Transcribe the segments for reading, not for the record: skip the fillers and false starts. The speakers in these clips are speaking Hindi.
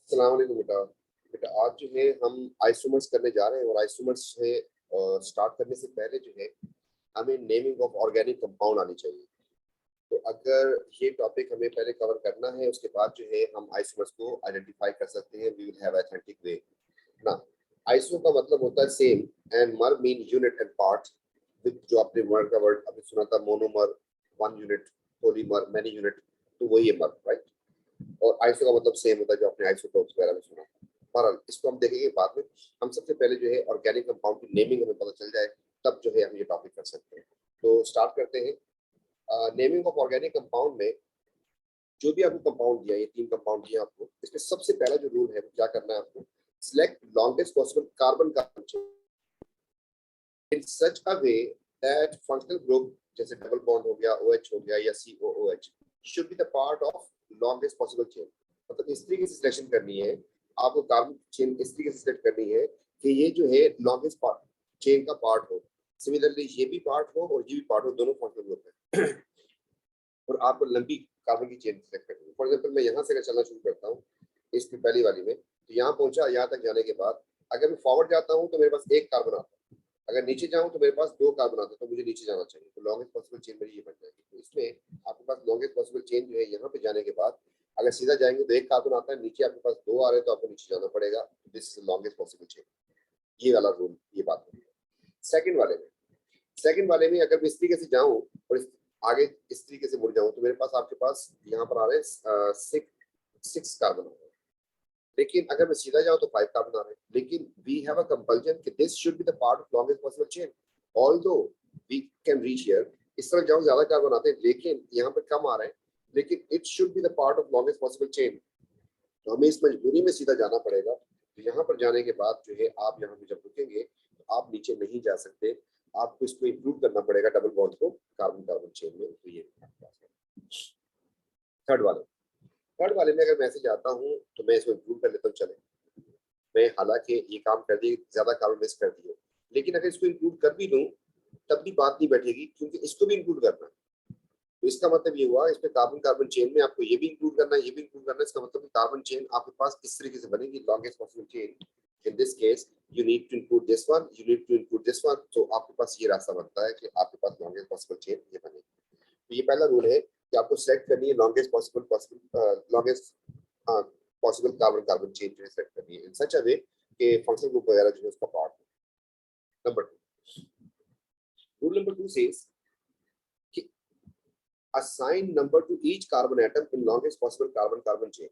अस्सलाम वालेकुम बेटा। बेटा आज जो है हम आइसोमर्स करने जा रहे हैं और आइसोमर्स से स्टार्ट करने से पहले जो है हमें नेमिंग ऑफ ऑर्गेनिक कंपाउंड आनी चाहिए। तो अगर ये टॉपिक हमें पहले कवर करना है उसके बाद जो है हम आइसोमर्स को आइडेंटिफाई कर सकते हैं। We will have authentic way ना। आइसो का मतलब होता है same and mer mean unit and part. With जो आपने वर्ड का वर्ड अभी सुना था monomer, one unit, polymer, many unit, तो वही है मर, राइट। और आइसो का मतलब सेम होता है जो आपने आइसोटोप्स वगैरह में सुना। बहरहाल इसको हम देखेंगे बाद में। हम सबसे पहले जो है ऑर्गेनिक कंपाउंड की नेमिंग हमें पता चल जाए तब जो है हम ये टॉपिक कर सकते हैं। तो स्टार्ट करते हैं। नेमिंग ऑफ ऑर्गेनिक कंपाउंड में जो भी आपको कंपाउंड दिया, ये 3 कंपाउंड दिए आपको, इसमें सबसे पहला जो रूल है वो क्या करना है आपको, select longest possible carbon carbon chain in such a way that functional group जैसे डबल बॉन्ड हो गया, OH हो गया या COOH should be the part of longest possible chain. मतलब इस तरीके से सिलेक्शन करनी है आपको, कार्बन चेन इस तरीके से सिलेक्ट करनी है कि ये जो है लॉन्गेस्ट पार्ट चेन का पार्ट हो। सिमिलरली ये भी पार्ट हो और ये भी पार्ट हो, दोनों फंक्शनल ग्रुप है। और आपको लंबी कार्बन की चेन सेलेक्ट करनी है। फॉर एग्जांपल मैं यहाँ से चलना शुरू करता हूँ इसकी पहली वाली में, तो यहाँ पहुंचा, यहाँ तक जाने के बाद अगर मैं फॉरवर्ड जाता हूँ तो मेरे पास एक कार्बन आता है, अगर नीचे जाऊँ तो मेरे पास 2 कार्बन आते हैं, तो मुझे नीचे जाना चाहिए। तो लॉन्गेस्ट पॉसिबल चेन मेरी ये बन जाएगी। तो इसमें आपके पास लॉन्गेस्ट पॉसिबल चेन जो है यहाँ पे जाने के बाद अगर सीधा जाएंगे तो एक कार्बन आता है, नीचे आपके पास 2 आ रहे हैं तो आपको नीचे जाना पड़ेगा। This is longest possible chain. ये वाला रूल, ये बात है। सेकंड वाले में अगर मैं इस तरीके से जाऊं और आगे इस तरीके से मुड़ जाऊं तो मेरे पास आपके पास यहाँ पर आ रहे हैं 6 कार्बन आ रहे हैं। लेकिन अगर मैं सीधा जाऊं तो 5 कार्बन आ रहे हैं। लेकिन वी हैव अ कंपल्जन कि this should be the part of longest possible chain although we can reach here. इस तरह जाऊं ज्यादा कार्बन आते हैं लेकिन यहाँ पर कम आ रहे हैं, लेकिन it should be the part of longest possible chain. तो हमें इस मजबूरी में सीधा जाना पड़ेगा। तो यहाँ पर जाने के बाद जो है आप यहाँ पे जब रुकेंगे तो आप नीचे नहीं जा सकते, आपको इसको इंक्लूड करना पड़ेगा डबल बॉन्ड को कार्बन कार्बन चेन में। तो ये थर्ड वाले थर्ड वाले में अगर मैसेज आता हूँ तो मैं इसको इंक्लूड कर लेता हूँ। चले, मैं हालांकि ये काम कर दिए, ज्यादा कार्बन मिस कर दिए, लेकिन अगर इसको इंक्लूड कर भी दूं तब भी बात नहीं बैठेगी क्योंकि इसको भी इंक्लूड करना है। तो इसका मतलब ये हुआ इसमें कार्बन कार्बन चेन में आपको ये भी इंक्लूड करना है, ये भी इंक्लूड करना है। इसका मतलब कार्बन चेन आपके पास इस तरीके से बनेगी, longest possible chain. In this case you need to include this one, you need to include this one. तो आपके पास ये रास्ता बनता है कि आपके पास लॉन्गेस्ट पॉसिबल चेन ये बनेगी। तो ये पहला रूल है कि आपको सेलेक्ट करनी है longest longest possible carbon carbon chain जो है सेलेक्ट करनी है इन सच अ वे कि फंक्शनल ग्रुप वगैरह जो है उसका पार्ट हो। Number 2, rule number 2 says assign number to each carbon atom in longest possible carbon carbon chain।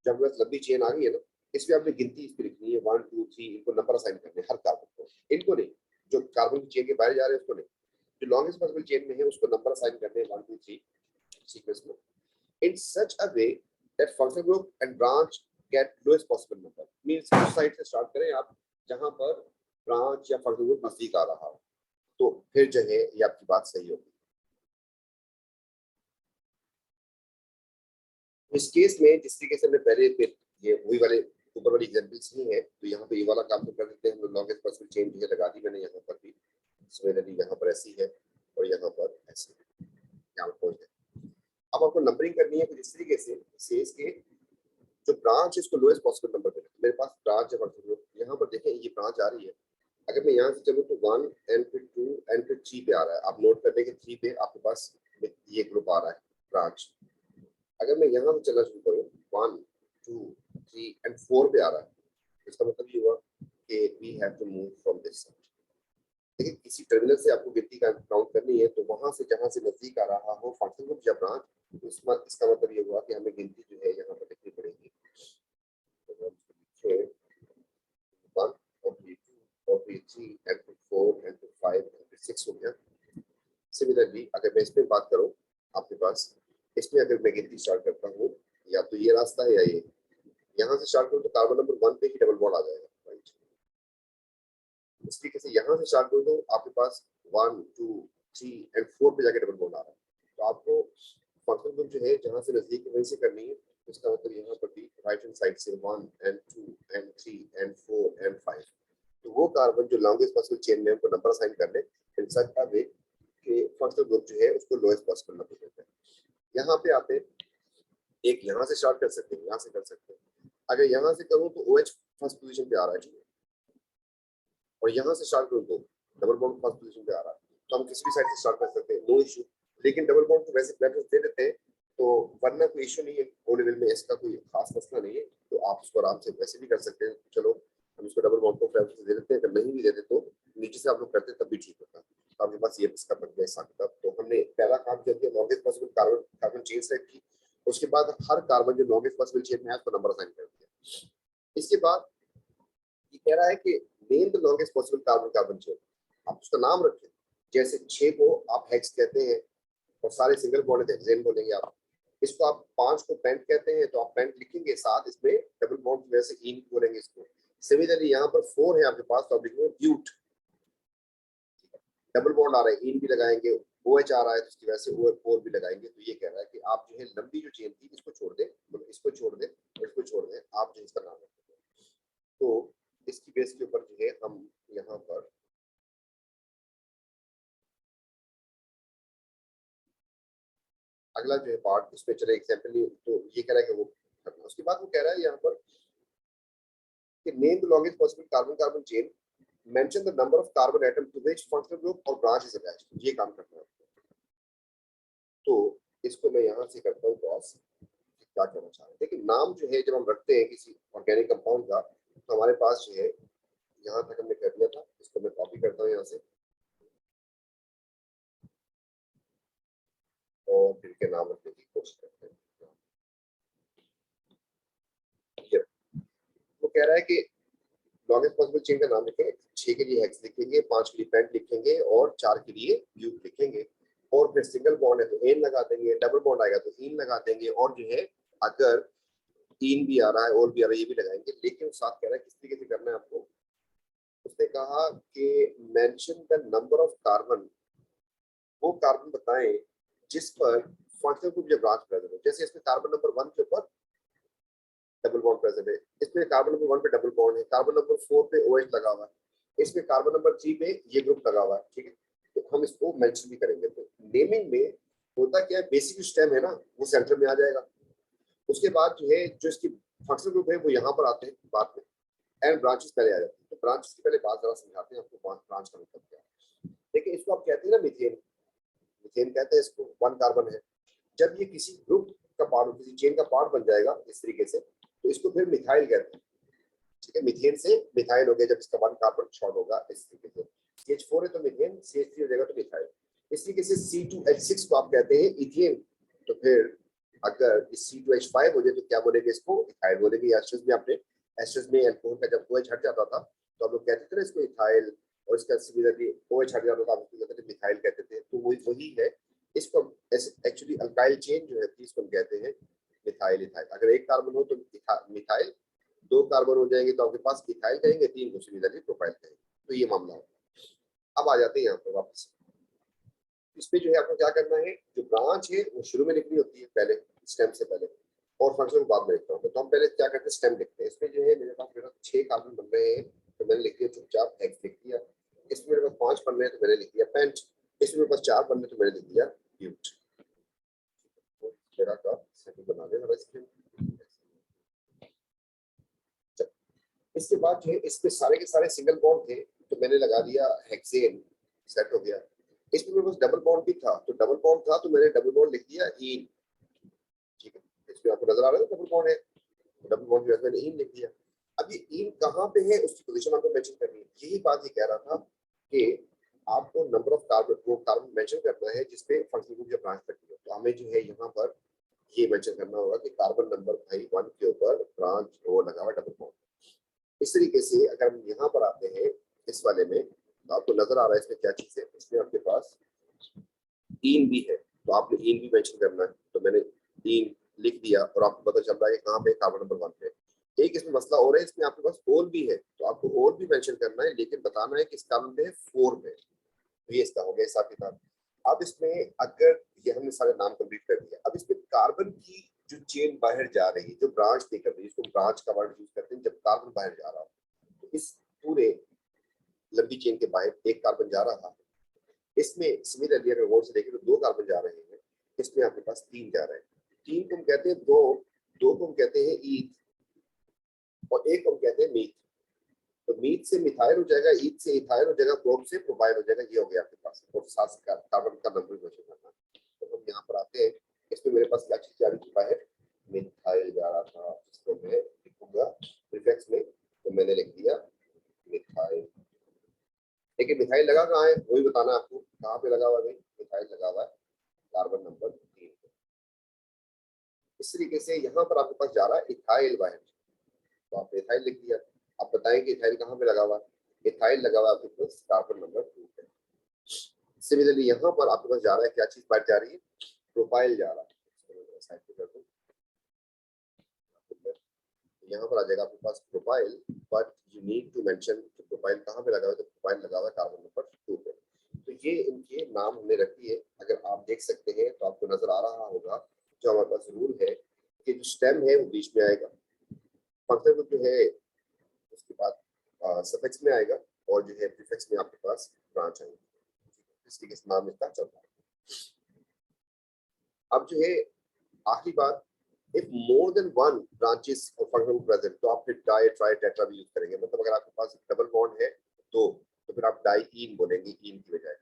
जब हमारे पास लंबी चेन आ गई है ना, इसमें आपने गिनती इसकी लिखनी है 1 2 3, इनको नंबर असाइन करने हर कार्बन को, इनको नहीं, जो कार्बन की चेन के बाहर जा रहे हैं उसको नहीं, जो लॉन्गेस्ट पॉसिबल चेन में है उसको नंबर असाइन करने 1 2 3 सीक्वेंस में in such a way that functional group and branch get lowest possible number. Means उस साइड से स्टार्ट करें आप जहां पर ब्रांच या फंक्शनल ग्रुप नजदीक आ रहा हो, तो फिर जो है ये आपकी बात सही होगी। इस केस में जिस तरीके से हमने पहले फिर ये वही वाले ऊपर वाली एग्जांपल्स नहीं है, तो यहाँ पे ये वाला काम तो कर देते हैं हम। लॉन्गेस्ट पॉसिबल चेन जो है लगा दी मैंने यहाँ पर भी, सिमिलरली यहाँ पर ऐसी है और यहाँ पर ऐसी है, यहाँ पर है। अब आपको नंबरिंग करनी है कुछ इस तरीके से सेज के जो ब्रांच है इसको लोएस्ट पॉसिबल नंबर देना। मेरे पास ब्रांच है, यहाँ पर देखें ये ब्रांच आ रही है। अगर मैं यहाँ से चलूँ तो 1 एंड फिर 2 एंड फिर 3 पे आ रहा है। आप नोट कर लेंगे 3 पे आपके पास ये ग्रुप आ रहा है ब्रांच। अगर मैं यहाँ से चलना शुरू करूँ 1 2 3 एंड 4 पे आ रहा है, इसका मतलब ये हुआ कि we have to move from this side. लेकिन किसी टर्मिनल से आपको गिनती का काउंट करनी है तो वहां से जहां से नजदीक आ रहा हो फंक्शन ग्रुप या ब्रांच, इसका मतलब ये हुआ कि हमें गिनती जो है यहाँ पर लिखनी पड़ेगी। तो 1 और 2 और 3 एंड 4 एंड 5 एंड 6 हो गया। सिमिलरली अगर मैं इसमें बात करूँ आपके पास, इसमें अगर मैं गिनती स्टार्ट करता हूँ, या तो ये रास्ता है या ये, यहाँ से स्टार्ट करूँ तो कार्बन नंबर 1 पे ही डबल बॉन्ड आ जाएगा, राइट। इस तरीके से यहाँ से स्टार्ट करूँ तो आपके पास 1 2 3 एंड 4 पे जाके डबल बॉन्ड आ रहा है। तो आपको फंक्शनल ग्रुप जो है जहाँ से नजदीक वहीं से करनी है। तो इसका मतलब यहाँ पर भी राइट हैंड साइड से 1 एंड 2 एंड 3 एंड 4 एंड 5, तो वो कार्बन जो लॉन्गेस्ट पॉसिबल चेन में उनको नंबर असाइन कर ले इन सच अ वे कि फंक्शनल ग्रुप जो है उसको लोएस्ट पॉसिबल नंबर देते हैं। यहाँ पे आप एक यहाँ से स्टार्ट कर सकते हैं, यहाँ से कर सकते हैं। अगर यहाँ से करूँ तो OH फर्स्ट पोजीशन पे आ रहा है और यहाँ से स्टार्ट करूँ तो डबल बॉन्ड फर्स्ट पोजीशन पे आ रहा है, तो हम किसी भी साइड से स्टार्ट कर सकते हैं, नो इशू। लेकिन डबल बॉन्ड को वैसे प्रेफरेंस दे देते हैं, तो वरना कोई इशू नहीं है, ओ लेवल में इसका कोई खास मसला नहीं है, तो आप उसको आराम से वैसे भी कर सकते हैं। चलो हम इसको डबल बॉन्ड को प्रेफरेंस दे देते हैं, अगर नहीं भी दे देते तो नीचे से आप लोग करते तब भी ठीक होता। तो आपके पास ये इसका बन गया। तो हमने पहला काम किया कि longest possible carbon carbon chain select की, उसके बाद हर कार्बन जो लॉन्गेस्ट पॉसिबल चेन में है उसको नंबर असाइन कर दिया। इसके बाद ये कह रहा है कि name the longest possible carbon carbon chain, आप उसका नाम रखें। जैसे 6 को आप हेक्स कहते हैं और सारे सिंगल बॉन्ड हेक्सेन बोलेंगे आप। इसको आप 5 को पेंट कहते हैं तो आप पेंट लिखेंगे, साथ इसमें डबल बॉन्ड की वजह से इन बोलेंगे इसको। सिमिलरली यहाँ पर 4 है आपके पास, तो आप लिखेंगे ब्यूट, डबल बॉन्ड आ रहा है इन भी लगाएंगे, OH आ रहा है तो इसकी वजह से OH4 भी लगाएंगे। तो ये कह रहा है कि आप जो है लंबी जो चेन थी इसको छोड़ दें, मतलब इसको छोड़ दें और इसको छोड़ दें, आप जो इसका नाम रखेंगे। तो इसकी बेस के ऊपर जो है हम यहाँ पर अगला जो है पार्ट उसमें चले एग्जाम्पल, तो ये कह रहा है कि वो करना। उसके बाद वो कह रहा है यहाँ पर कि name the longest possible carbon carbon chain, mention the number of carbon atom to which functional group और ब्रांच इज अटैच्ड। ये काम करना है। तो इसको मैं यहाँ से करता हूँ क्रॉस, क्या कहना चाह रहे हैं। देखिए नाम जो है जब हम रखते हैं किसी ऑर्गेनिक कंपाउंड का, तो हमारे पास जो है यहाँ तक हमने कर दिया था, इसको मैं कॉपी करता हूँ यहाँ से और फिर के नाम रखने की कोशिश करते हैं। वो कह रहा है कि लॉन्गेस्ट पॉसिबल चेन का नाम लिखेंगे, 6 के लिए हेक्स लिखेंगे, 5 के लिए पेंट लिखेंगे और 4 के लिए ब्यूट लिखेंगे। और फिर सिंगल बॉन्ड है तो एन लगा देंगे, डबल बॉन्ड आएगा तो इन लगा देंगे, और जो है अगर इन भी आ रहा है और भी आ रहा है ये भी लगाएंगे। लेकिन साथ कह रहा है किस तरीके से करना है आपको। उसने कहा कि mention the number of carbon, वो कार्बन बताएं जिस पर फंक्शनल ग्रुप या ब्रांच प्रेजेंट हो। जैसे इसमें कार्बन नंबर 1 के ऊपर डबल बॉन्ड प्रेजेंट है, इसमें कार्बन नंबर 1 पे डबल बॉन्ड है, कार्बन नंबर 4 पे OH लगा हुआ है, इसमें कार्बन नंबर 3 पे ये ग्रुप लगा हुआ है, ठीक है। तो हम इसको मेंशन भी करेंगे। तो नेमिंग में होता क्या है, बेसिक स्टेम है ना वो सेंटर में आ जाएगा। उसके बाद जो है जो इसकी फंक्शनल ग्रुप है वो यहाँ पर आते हैं बाद में, एंड ब्रांचेस पहले आ जाते हैं। तो ब्रांचेस की पहले बात जरा समझाते हैं आपको, ब्रांच का मतलब क्या है। देखिए इसको आप कहते हैं ना मीथेन, मीथेन कहते हैं इसको, 1 कार्बन है। जब ये किसी ग्रुप का पार्ट, किसी चेन का पार्ट बन जाएगा इस तरीके से, तो इसको फिर मिथाइल कहते हैं, ठीक है। मीथेन से मिथाइल हो गया जब इसका 1 कार्बन शॉर्ट होगा इस तरीके से। CH4 है तो मीथेन, CH3 हो जाएगा तो मिथाइल। इस तरीके से C2H6 को आप कहते हैं इथेन। तो फिर अगर इस C2H5 हो जाए तो क्या बोलेंगे इसको, इथाइल बोलेंगे। एस्टर्स में आपने, एस्टर्स में अल्कोहल का जब OH हट जाता था तो आप लोग कहते थे ना इसको इथाइल, और इसका सिमिलरली OH हट जाता था आप इसको कहते थे मिथाइल कहते थे। तो वही है। इसको एक्चुअली अल्काइल चेन जो है इसको हम कहते हैं मिथाइल इथाइल। अगर एक कार्बन हो तो मिथाइल, 2 कार्बन हो जाएंगे तो आपके पास इथाइल कहेंगे, 3 को सिमिलरली प्रोपाइल कहेंगे। तो ये मामला है। अब आ जाते हैं यहाँ पर वापस। इसमें जो है आपको क्या करना है, जो ब्रांच है वो शुरू में लिखनी होती है पहले, स्टेम से पहले, और फंक्शन बाद में लिखता हूँ। तो हम पहले क्या करते हैं, स्टेम लिखते हैं। इसमें जो है मेरे पास 6 कार्बन बन रहे हैं तो मैंने लिख दिया चुपचाप हेक्स लिख दिया। इसमें मेरे पास 5 बन रहे हैं तो मैंने लिख दिया पेंट। इसमें मेरे पास 4 बन रहे तो मैंने लिख दिया ब्यूट। का सेटिंग बना देना इसके। इसके बाद जो है इसमें सारे के सारे सिंगल बॉन्ड थे तो मैंने लगा दिया हेक्सेन, सेट हो गया। इसमें मेरे पास डबल बॉन्ड भी था तो डबल बॉन्ड था तो मैंने डबल बॉन्ड लिख दिया इन, ठीक है। इसमें आपको नजर आ रहा है डबल बॉन्ड है, डबल बॉन्ड की वजह से मैंने इन लिख दिया। अब ये इन कहाँ पे है उसकी पोजीशन आपको मेंशन करनी है। यही बात ये कह रहा था कि आपको नंबर ऑफ कार्बन, वो कार्बन मेंशन करना है जिसपे फंक्शनल ग्रुप या ब्रांच लगती है। तो हमें जो है यहाँ पर ये मेंशन करना होगा कि कार्बन नंबर भाई 1 के ऊपर ब्रांच वो लगा हुआ डबल बॉन्ड। इस तरीके से अगर हम यहाँ पर आते हैं इस वाले में तो आपको नजर आ रहा है इसमें क्या चीज है। इसमें आपके पास इन भी है तो आपने इन भी मेंशन करना है। तो मैंने इन लिख दिया और आपको पता चल रहा है कि कहाँ पे कार्बन नंबर 1 पे। एक इसमें मसला और है, इसमें आपके पास ओल भी है तो आपको ओल भी मेंशन करना है, लेकिन बताना है किस कार्बन पे है, 4 पे। तो ये इसका हो गया हिसाब किताब। अब इसमें अगर ये हमने सारे नाम कंप्लीट कर दिया, अब इसमें कार्बन की जो चेन बाहर जा रही है, जो ब्रांच नहीं कर रही, इसको ब्रांच का वर्ड यूज करते हैं जब कार्बन बाहर जा रहा हो। तो इस पूरे लंबी चेन के बाहर एक कार्बन जा रहा है। इसमें सिमिलरली अगर गौर से देखें तो 2 कार्बन जा रहे हैं, इसमें आपके पास 3 जा रहे हैं। 3 को हम कहते हैं दो, 2 को हम कहते हैं ईथ, और एक हम कहते हैं मीथ। तो मीथ से मिथाइल हो जाएगा, ईथ से इथाइल हो जाएगा, प्रोप से प्रोपाइल हो जाएगा। ये हो गया आपके पास। और साथ कार्बन का नंबर मेंशन करना। तो हम यहाँ पर आते हैं, इसमें मेरे पास क्या चीज जा चुका है, मिथाइल जा रहा था, इसको मैं लिखूंगा प्रीफिक्स में, तो मैंने लिख दिया मिथाइल। लेकिन मिथाइल लगा कहाँ है वही बताना आपको, कहाँ पे लगा हुआ है। मिथाइल लगा हुआ है कार्बन नंबर 3 पे। इस तरीके से यहाँ पर आपके पास जा रहा है इथाइल बाहर, तो आपने इथाइल लिख दिया। आप बताएंगे इथाइल कहाँ पे लगा हुआ है, इथाइल लगा हुआ है आपके पास कार्बन नंबर 2 पे। सिमिलरली यहाँ पर आपके पास जा रहा है, क्या चीज बाहर जा रही है, प्रोपाइल जा रहा है। साइड पे कर दो, यहाँ पर आ जाएगा आपके पास propyl, but you need to mention propyl कहाँ पे लगा हुआ है, तो प्रोपाइल लगा हुआ है कार्बन नंबर 2 पे। तो ये इनके नाम हमने रखी है। अगर आप देख सकते हैं तो आपको नजर आ रहा होगा, जो हमारे पास रूल है कि जो स्टेम है वो बीच में आएगा, फंक्शन जो है उसके बाद सफिक्स में आएगा, और जो है प्रीफिक्स में आपके पास ब्रांच आएगी। इस तरीके से नाम इसका चल रहा है। अब जो है आखिरी बात, if more than one branches of function present, तो आप फिर डाई ट्राई टेट्रा भी यूज करेंगे। मतलब अगर आपके पास डबल बॉन्ड है तो फिर आप डाई ईन बोलेंगे ईन की बजाय।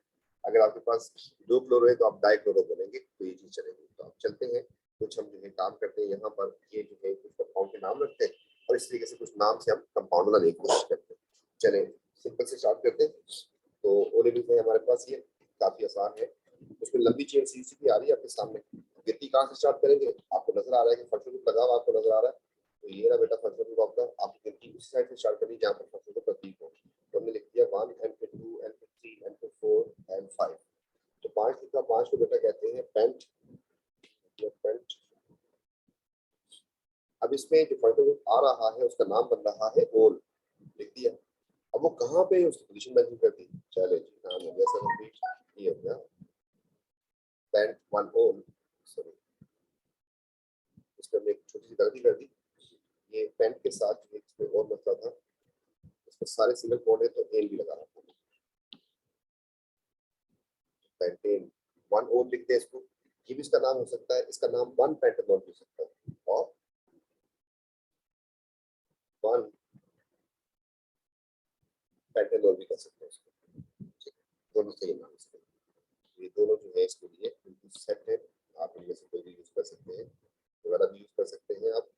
अगर आपके पास दो क्लोरो है तो आप डाई क्लोरो बोलेंगे, तो ये चीज चलेगी। तो आप चलते हैं, कुछ हम जो है काम करते हैं यहाँ पर, ये जो है कुछ कंपाउंड के नाम रखते हैं, और इस तरीके से कुछ नाम से हम कंपाउंड बनाने की कोशिश करते हैं। चले सिंपल से स्टार्ट करते हैं। तो ओ लेवल है हमारे पास, ये काफी आसान है। उसमें लंबी चेन सीधी आ रही है आपके सामने। गिनती कहाँ से स्टार्ट करेंगे, आपको नजर आ रहा है कि फंक्शन ग्रुप लगा हुआ, आपको नजर आ रहा है, तो ये रहा बेटा फंक्शन ग्रुप आपका। आपकी गिनती उस साइड से स्टार्ट करनी जहाँ पर फंक्शन ग्रुप प्रतीक हो। तो हमने लिख दिया 1 and फिर 2 and फिर 3 and फिर 4 and 5। तो 5 लिखा, 5 को बेटा कहते हैं पेंट। पेंट। अब इसमें जो फंक्शन ग्रुप आ रहा है उसका नाम बन रहा है ओल, लिख दिया। अब वो कहाँ पे है उसकी पोजीशन मेंशन कर दी। चले जी, नाम हो गया सर कंप्लीट, ये हो गया पेंट 1 ओल। सॉरी, इसमें हमने एक छोटी सी गलती कर दी। ये पेन के साथ इसमें और मसला था, इसमें सारे सिंगल बॉन्ड है तो एन भी लगा रहा था। पेंटेन 1 ओन लिखते हैं इसको। ये भी इसका नाम हो सकता है, इसका नाम 1 पेंटेनॉल भी हो सकता है, और 1 पेंटेनॉल भी कह सकते हैं इसको। दोनों सही नाम इसके, ये दोनों जो है इसके लिए बिल्कुल सेट है। आप इनमें से कोई भी यूज कर सकते हैं, वगैरह भी यूज कर सकते हैं आप,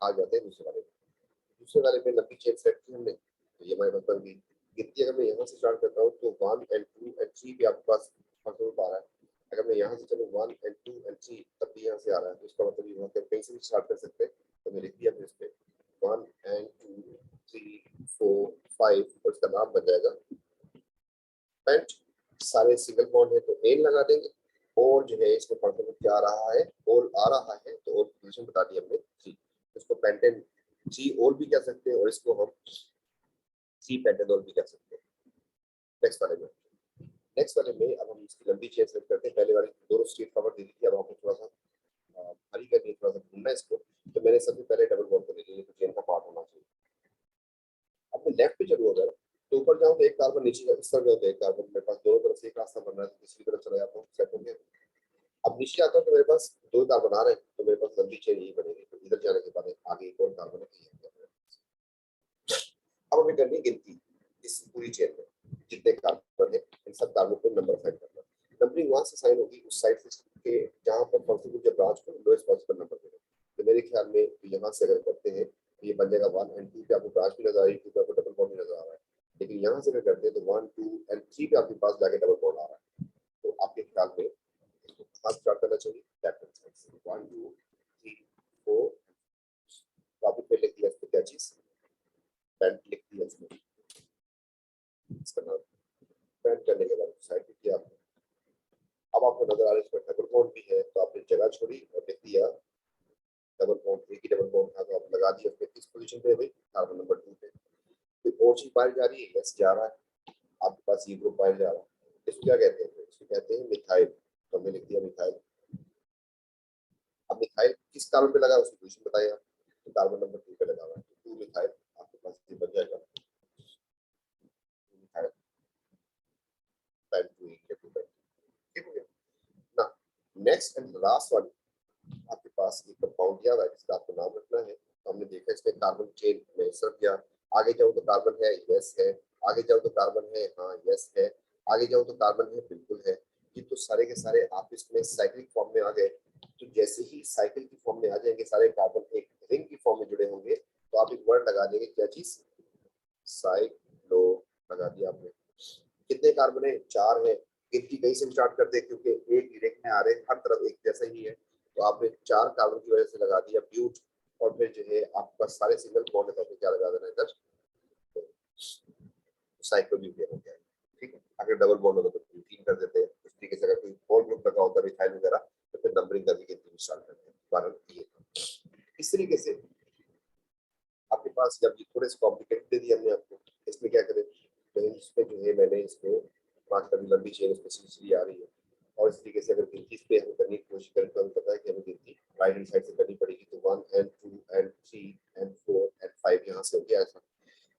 आ जाते हैं दूसरे वाले में। दूसरे वाले में लंबी चेन सेट की हमने, तो ये हमारे मतलब की गिनती अगर मैं यहाँ से स्टार्ट करता हूँ तो 1 and 2 and 3 पे आपके पास फंक्शन आ रहा है। अगर मैं यहाँ से चलूँ 1 and 2 and 3 तब भी यहाँ से आ रहा है, तो इसका मतलब ये हुआ कि कहीं से भी स्टार्ट कर सकते हैं। तो मैं लिख दिया फिर इस पे 1 and 2 3 4 5, और इसका नाम बन जाएगा पेंट। सारे सिंगल बॉन्ड है तो एन लगा देंगे, और जो है इसमें फंक्शन क्या आ रहा है, ओल आ रहा है, तो ओल पोजीशन बता दी हमने 3। इसको पेंटेन 3 ओल भी कह सकते हैं, और इसको हम 3 पेंटेनॉल भी कह सकते हैं। नेक्स्ट वाले में, नेक्स्ट वाले में अब हम इसकी लंबी चेन सेलेक्ट करते हैं। पहले वाले दोनों स्ट्रेट फॉरवर्ड दे दी थी, अब हमको थोड़ा सा हरी करनी, थोड़ा सा घूमना है इसको। तो मैंने सबसे पहले डबल बॉन्ड को ले लिया, तो चेन का पार्ट होना चाहिए। अब मैं लेफ्ट पे चलूँ अगर, तो ऊपर जाऊँ तो एक कार्बन, नीचे इस तरफ जाऊँ तो एक कार्बन, मेरे पास दोनों तरफ से एक रास्ता बन रहा है, तो दूसरी तरफ चला जाता हूँ, सेट हो गया। अब नीचे आता हूँ तो मेरे पास 2 कार्बन आ रहे हैं, तो मेरे पास लंबी चेन यही बनेगी। तो इधर जाने के बाद आगे एक और कार्बन है। अब हमें करनी है गिनती इस पूरी चेन में, जितने कार्बन है इन सब कार्बन को नंबर साइन करना। नंबरिंग वहां से साइन होगी उस साइड से के जहां पर फंक्शन ग्रुप के ब्रांच को लोएस्ट पॉसिबल नंबर देना। तो मेरे ख्याल में यहाँ से अगर करते हैं तो ये बन जाएगा 1 and 2 पे आपको ब्रांच भी नजर आ रही है, 2 पे आपको डबल बॉन्ड भी नजर आ रहा है। लेकिन यहाँ से अगर करते हैं तो 1 2 and 3 पे आपके पास जाके डबल बॉन्ड आ रहा है। तो आपके ख्याल में इसको कहाँ स्टार्ट करना चाहिए, लेफ्ट हैंड साइड से 1 2 3 4। तो आपने फिर लिख दिया इसको क्या चीज, पेंट लिख दिया इसमें, इसका नाम पेंट करने के बाद साइड पे किया आपने। अब आपको नजर आ रहा है इसमें डबल बॉन्ड भी है, तो आपने जगह छोड़ी और लिख दिया डबल बॉन्ड। एक ही डबल बॉन्ड था तो आप लगा दिया उसमें किस पोजीशन पे है भाई, कार्बन नंबर 2 पे। फिर और चीज पाई जा रही है, यस जा रहा है आपके पास, ये ग्रुप पाया जा रहा है। इसको क्या कहते हैं, इसको कहते हैं मिथाइल। तो हमने लिख दिया मिथाइल। अब मिथाइल किस कार्बन पे लगा है उसकी पोजीशन बताइए आप, तो कार्बन नंबर 2 पे लगा हुआ है, तो 2 मिथाइल आपके पास ये बन जाएगा मिथाइल पेंट 2 ठीक हो गया ना। नेक्स्ट एंड लास्ट वन, आपके पास एक कंपाउंड दिया हुआ है जिसका आपको नाम रखना है। तो हमने देखा इसमें कार्बन चेन में सिर्फ दिया, आगे जाओ तो कार्बन है, यस है, आगे जाओ तो कार्बन है, हाँ यस है, आगे जाओ तो कार्बन है, बिल्कुल है। ये तो सारे के सारे आप इसमें साइक्लिक फॉर्म में आ गए। तो जैसे ही साइकिल की फॉर्म में आ जाएंगे सारे कार्बन एक रिंग की फॉर्म में जुड़े होंगे, तो आप एक वर्ड लगा देंगे, क्या चीज, साइक्लो लगा दिया आपने। कितने कार्बन है, 4 है। गिनती कहीं से स्टार्ट करते हैं क्योंकि एक डायरेक्ट में आ रहे हैं, हर तरफ एक जैसा ही है, तो आपने 4 कार्बन की वजह से लगा दिया ब्यूट। और फिर जो है आपके पास सारे सिंगल बॉन्ड है, तो आपने क्या लगा देना इधर, साइक्लोब्यूटेन हो गया। ठीक है, अगर डबल बॉन्ड होता तो ब्यूटीन कर देते हैं। इस तरीके से अगर कोई और ग्रुप लगा होता मिथाइल वगैरह, तो फिर नंबरिंग करके गिनती स्टार्ट करते हैं। उदाहरण ये इस तरीके से आपके पास जब ये थोड़े से कॉम्प्लिकेटेड दे दिया हमने आपको, इसमें क्या करें, तो इसमें जो है मैंने इसमें 5 कभी लंबी चेन इसमें सिलसिली आ रही है, और इस तरीके से अगर गिनती इस पे हम करने की कोशिश करें तो हमें पता है कि हमें गिनती राइट हैंड साइड से करनी पड़ेगी। तो 1 and 2 and 3 and 4 and 5 यहाँ से हो गया ऐसा।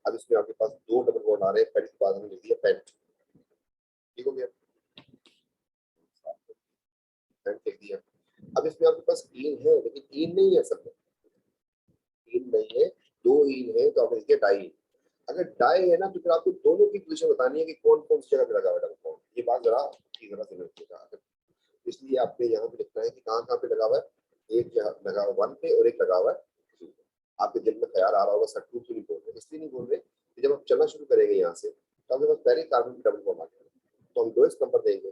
अब इसमें आपके पास 2 डबल बॉन्ड आ रहे हैं, पहले के बाद हमने लिख दिया पेंट, ठीक हो गया, पेंट लिख दिया। अब इसमें आपके पास इन है, लेकिन इन नहीं है, सब इन नहीं है, 2 इन है, तो आपने लिख दिया डाई। अगर डाई है ना तो फिर आपको दोनों की पोजीशन बतानी है कि कौन कौन सी जगह पे लगा हुआ है डबल बॉन्ड। ये बात जरा से रखिएगा, इसलिए आपने यहाँ पे लिखना है कि कहाँ कहाँ पे लगा हुआ है। एक लगा हुआ 1 पे और एक लगा हुआ है 2 पे। आपके दिल में ख्याल आ रहा होगा सर 2 क्यों नहीं बोल रहे, इसलिए नहीं बोल रहे कि जब आप चलना शुरू करेंगे यहाँ से तो आपके पास पहले कार्बन की डबल बॉन्ड आ गया, तो हम लोएस्ट नंबर देंगे,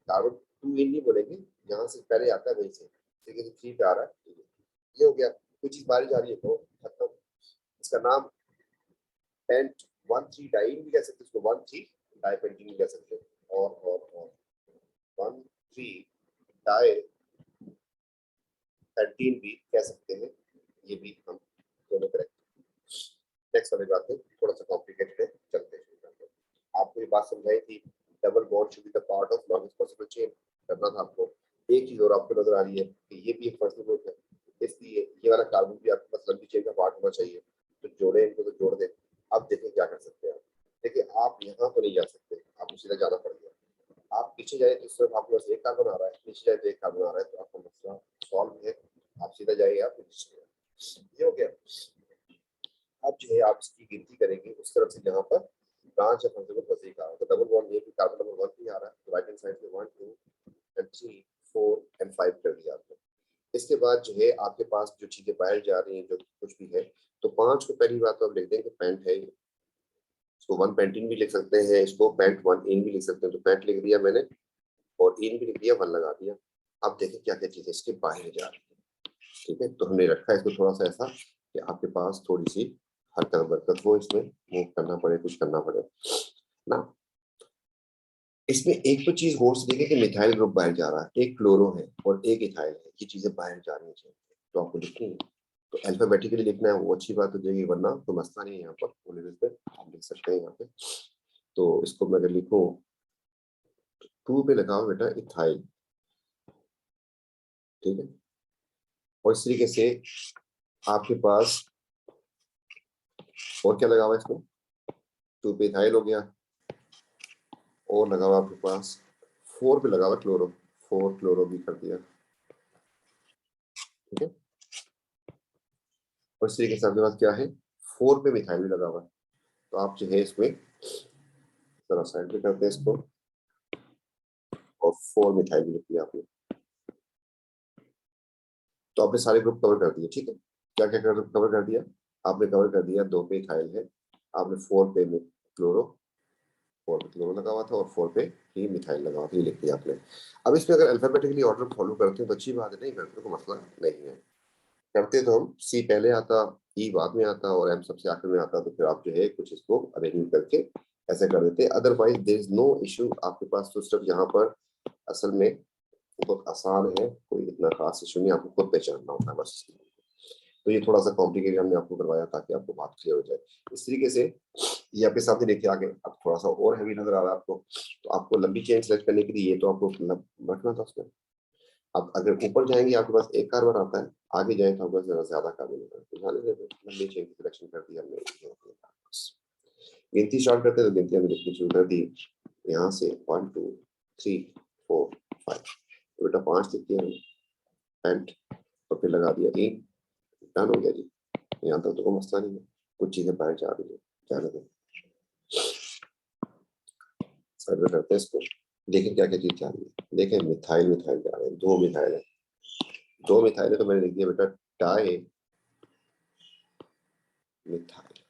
कार्बन 2 इन नहीं बोलेंगे, यहाँ से पहले आता है वहीं से, ठीक है, 3 पे आ रहा है, ये हो गया। कोई चीज बाहर जा रही है तो खत्म। इसका नाम पेंट 1,3 डाइन भी कह सकते हैं, इसको 1,3 डाइपेंटीन भी कह सकते हैं, और 1,3 डाई पेंटीन भी कह सकते हैं, ये भी हम दोनों करेक्ट। नेक्स्ट वाली बात है थोड़ा सा कॉम्प्लिकेटेड है, चलते हैं। आपको ये बात समझाई थी double bond should be the part of longest possible chain, करना था आपको। एक चीज और आपको नजर आ रही है कि ये भी एक फर्स्ट ग्रुप है, इसलिए ये वाला कार्बन भी आपके पास लंबी चेन का पार्ट होना चाहिए, तो जोड़े इनको तो जोड़ दे। अब देखें क्या कर सकते हैं आप। देखिए आप यहाँ तो नहीं जा सकते, आपको सीधा जाना पड़ेगा। आप पीछे जाए तो सिर्फ आपके पास एक कार्बन आ रहा है, नीचे जाए तो एक कार्बन आ रहा है, तो आपका मसला सॉल्व है। आप सीधा जाइए, आप ये हो गया। अब जो है आप इसकी गिनती करेंगे उस तरफ से जहाँ पर ब्रांच या फंक्शन वजीक आ रहा है, तो डबल बॉन्ड ये भी कार्बन नंबर 1 पे आ रहा है, तो राइट हैंड साइड से 1 2 and 3 4 and 5 कर दिया आपने। इसके बाद जो है आपके पास जो चीजें बाहर जा रही हैं, जो कुछ भी है, तो 5 को पहली बात तो आप लिख देंगे पेंट है, इसको 1 पेंटीन भी लिख सकते हैं, इसको पेंट 1 इन भी लिख सकते हैं, तो पेंट लिख दिया मैंने और इन भी लिख दिया, 1 लगा दिया। अब देखें क्या क्या चीजें इसके बाहर जा रही है, ठीक है, तो हमने रखा है इसको थोड़ा सा ऐसा कि आपके पास थोड़ी सी हरकत बरकत हो, इसमें मूव करना पड़े, कुछ करना पड़े ना। इसमें एक तो चीज गौर से देखें कि मिथाइल ग्रुप बाहर जा रहा है, एक क्लोरो है और एक इथाइल है, ये चीजें बाहर जा रही हैं, तो आपको लिखनी है, तो अल्फाबेटिकली लिखना है, वो अच्छी बात हो जाएगी, वरना तो मसला नहीं है। यहाँ पर पे आप लिख सकते हैं यहाँ पे, तो इसको मैं अगर लिखूं 2 पे लगाओ बेटा इथाइल, ठीक है, और इस तरीके से आपके पास और क्या लगा हुआ है इसमें, 2 पे इथाइल हो गया, और लगा हुआ आपके पास 4 पे लगा हुआ क्लोरो, 4 क्लोरो भी कर दिया, ठीक है, और इस तरीके से आपके पास क्या है 4 पे मिथाइल भी लगा हुआ है, तो आप जो है इसमें जरा साइड पे करते हैं इसको, और 4 मिथाइल भी लिख दिया आपने, तो आपने सारे ग्रुप कवर कर दिए, ठीक है। क्या क्या कवर कर दिया आपने, कवर कर दिया 2 पे इथाइल है, आपने 4 पे क्लोरो, 4 पे क्लोरो लगा हुआ था, और 4 पे ही मिथाइल लगा हुआ था, ये लिख दिया आपने। अब इसमें अगर अल्फाबेटिकली ऑर्डर फॉलो करते हैं तो अच्छी बात है, नहीं करते तो मसला नहीं है। करते तो हम सी पहले आता, ई बाद में आता और एम सबसे आखिर में आता, तो फिर आप जो है कुछ इसको अरेंज करके ऐसे कर देते, otherwise there is no issue आपके पास। तो सिर्फ यहाँ पर असल में बहुत आसान है, कोई इतना खास इशू नहीं, आपको खुद पहचानना होता है बस। तो ये थोड़ा सा कॉम्प्लिकेटेड हमने आपको करवाया ताकि आपको बात क्लियर हो जाए। इस तरीके से ये आपके सामने देखिए आगे, अब थोड़ा सा और हैवी नजर आ रहा है आपको, तो आपको लंबी चेन सेलेक्ट करने के लिए ये तो आपको रखना था उसमें। अब अगर ऊपर जाएंगे आपके पास एक कार्बन आता है, आगे जाए तो आपके पास जरा ज्यादा कार्बन होता है, तो ध्यान दें लंबी चेन की सिलेक्शन कर दी हमने। गिनती स्टार्ट करते हैं तो गिनती हमने लिखनी शुरू कर दी, यहाँ से 1 2 3 4 5, तो बेटा 5 लिख दिया हमने पेंट, और फिर लगा दिया ए, डन हो गया जी। यहाँ तक तो कोई मसला नहीं है, कुछ चीजें बाहर जा रही है, जाने दें, सर्वे करते हैं इसको, देखें क्या क्या चीज जा रही है। देखें मिथाइल मिथाइल जा रहे हैं, 2 मिथाइल है, 2 मिथाइल है, तो मैंने लिख दिया बेटा डाई मिथाइल।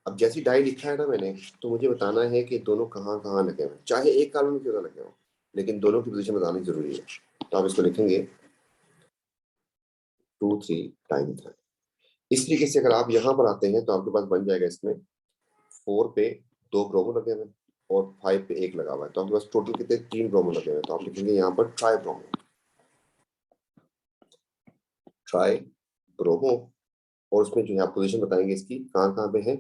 अब जैसी डाई लिखा है ना मैंने, तो मुझे बताना है कि दोनों कहाँ कहाँ लगे हुए हैं, चाहे एक कार्बन में क्यों ना लगे हो, लेकिन दोनों की पोजीशन बतानी जरूरी है। तो आप इसको लिखेंगे 2,3 डाई मिथाइल। इस तरीके से अगर आप यहाँ पर आते हैं तो आपके पास बन जाएगा इसमें 4 पे 2 ब्रोमो लगे हुए हैं और 5 पे 1 लगा हुआ है, तो आपके पास टोटल कितने 3 ब्रोमो लगे हुए हैं। तो आप लिखेंगे यहाँ पर ट्राई ब्रोमो, ट्राई ब्रोमो, और उसमें जो है आप पोजीशन बताएंगे इसकी कहाँ कहाँ पे है।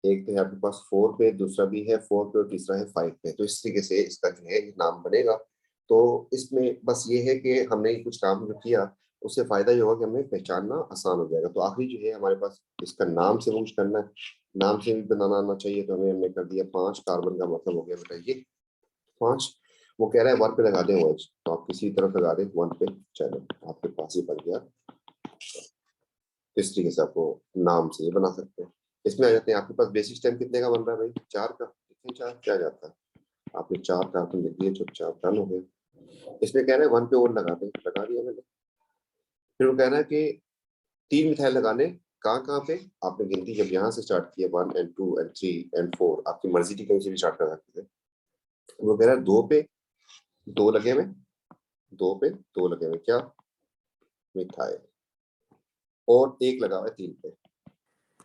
एक तो है आपके पास 4 पे, दूसरा भी है 4 पे और तीसरा है 5 पे। तो इस तरीके से इसका जो है नाम बनेगा। तो इसमें बस ये है कि हमने कुछ काम जो किया उससे फायदा ये होगा कि हमें पहचानना आसान हो जाएगा। तो आखिरी जो है हमारे पास इसका नाम से कुछ करना है, नाम से भी बनाना आना चाहिए। तो हमें हमने कर दिया 5 कार्बन का मतलब हो गया बेटा ये 5। वो कह रहा है 1 पे लगा दें OH, तो आप किसी तरफ लगा दें 1 पे, चलो आपके पास ही बन गया। इस तरीके से आपको नाम से ये बना सकते हैं। इसमें आ जाते हैं, आपके पास बेसिक स्टेम कितने का बन रहा है भाई, 4 का, कितने 4 क्या जाता है, आपने 4 कार्बन लिख दिए, चुपचाप डन हो गया। इसमें कह रहे हैं 1 पे और लगा दें, लगा दिया मैंने। फिर वो कह रहा है कि 3 मिथाइल लगाने, कहाँ कहाँ पे, आपने गिनती जब यहाँ से स्टार्ट किया 1 and 2 and 3 and 4, आपकी मर्जी की कहीं से भी स्टार्ट कर सकते थे। वो कह रहा है 2 पे 2 लगे हुए, 2 पे 2 लगे हुए, क्या मिथाइल, और 1 लगा हुआ है 3 पे,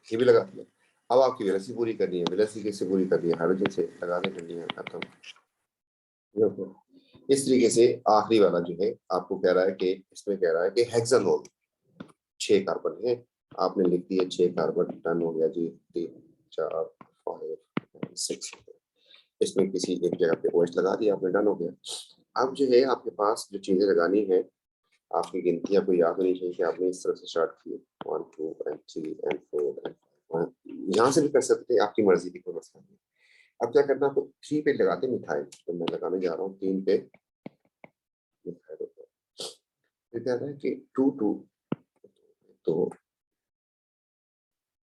ये भी लगा दिया। अब आपकी वेलोसिटी पूरी करनी है, वेलोसिटी कैसे पूरी करनी है, हाइड्रोजन से लगा दें, ठंडी में खत्म। इस तरीके से आखिरी वाला जो है आपको कह रहा है कि इसमें कह रहा है कि हेक्सानोल 6 कार्बन है, आपने लिख दिया 6 कार्बन, टन हो गया जी, 3 4 5 6। इसमें किसी एक जगह पे OH लगा दिया आपने, डन हो गया। अब जो है आपके पास जो चीजें लगानी है, आपकी गिनती आपको याद होनी चाहिए कि आपने इस तरह से स्टार्ट की 1 2 and 3 and 4 and 5, यहाँ से भी कर सकते हैं, आपकी मर्जी की, कोई मसला नहीं। अब क्या करना, आपको 3 पे लगाते मिथाइल, तो मैं लगाने जा रहा हूँ 3 पे मिथाइल। फिर कह रहा है कि 2 2, तो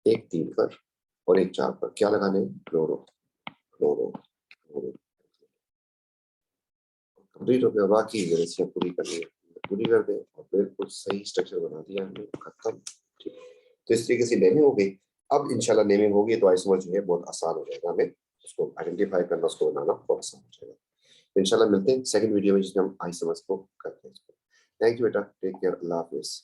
एक 3 पर और एक 4 पर क्या लगाने, क्लोरो क्लोरो क्लोरो। कंप्लीट हो गया, बाकी रेसियां पूरी करनी है, पूरी कर दें और फिर कुछ सही स्ट्रक्चर बना दिया हमने, खत्म। ठीक, तो इस तरीके से नेमिंग हो गई। अब इंशाल्लाह नेमिंग होगी तो आइसोमर जो है बहुत आसान हो जाएगा, हमें उसको आइडेंटिफाई करना, उसको बनाना बहुत आसान हो जाएगा। तो इंशाल्लाह मिलते हैं सेकंड वीडियो में जिसमें हम आइसोमर्स को करते हैं। थैंक यू बेटा, टेक केयर, अल्लाह हाफिज।